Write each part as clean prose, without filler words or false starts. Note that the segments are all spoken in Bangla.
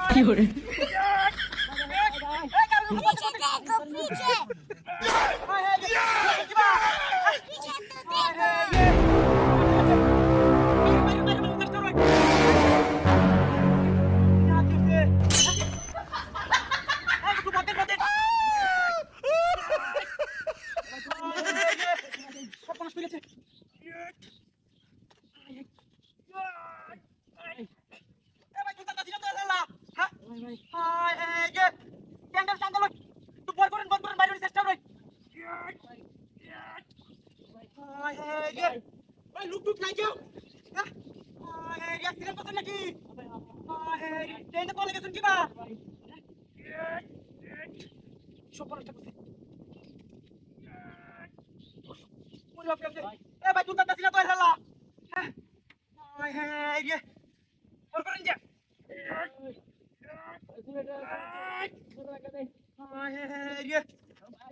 কি করে पीछे देखो पीछे पीछे तो देखो লুক টুক নাই কেউ অ্যাক্সিডেন্ট করছেন নাকি ট্রেনে পড়ে গেছেন কি বা সব পড়াশোনা করছে এ ভাই তুলতে পারছি না তো হেলা হ্যাঁ রে ওর করেন যা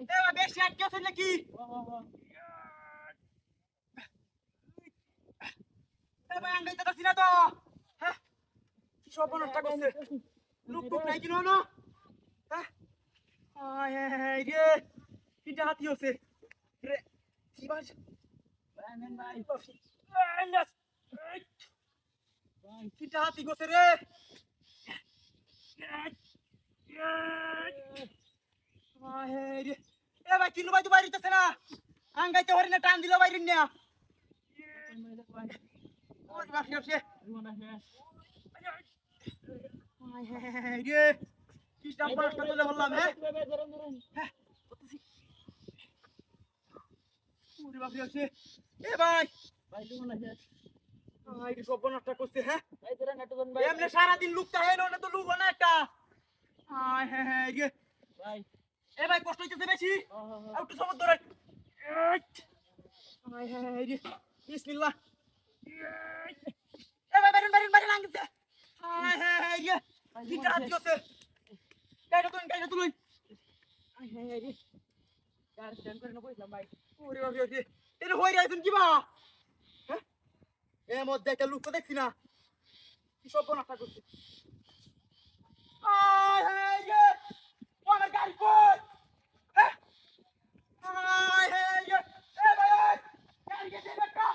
এ ভাই বেশি আটকে আছেন নাকি এ ভাই আঙ্গাইতে পারছি না তো হ্যাঁ কি সব নষ্ট করছে লুক টুক নাই কিনো না হ্যাঁ রে তিনটা হাতি হচ্ছে রে কি বাজ তিনটা হাতি গেছে রে এ ভাই কিলো ভাই তো বাইরিতেছে না আঙ্গাইতে হরি না টান দিল বাইরিন না ওই বাকি আছে রে কি টাম্পার করলে বললাম হ্যাঁ ওরে বাকি আছে এ ভাই ভাই সব নষ্ট করছে হ্যাঁ এমনি সারাদিন লুকটা হয় না তো লুক না একটা হ্যাঁ রে এ ভাই কষ্ট হইতেছে বেশি একটু সবর ধরে বিসমিল্লাহ এ ভাই বাইরেন আঙ্গিছে রে তিনটা হাত গেছে গাইটা তুলুন রে কার স্ট্যান্ড করে নবইলাম ভাই ওরে বাবা রে এর হই রাইছেন কি বা হ্যাঁ এর মধ্যে একটা লুক তো দেখছি না কি সব নষ্ট করছে রে আমার গাড়ি কই হ্যাঁ রে এ ভাই গাড়ি গেছে একটা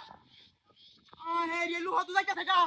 রে লুহা তো যাইতেছে গা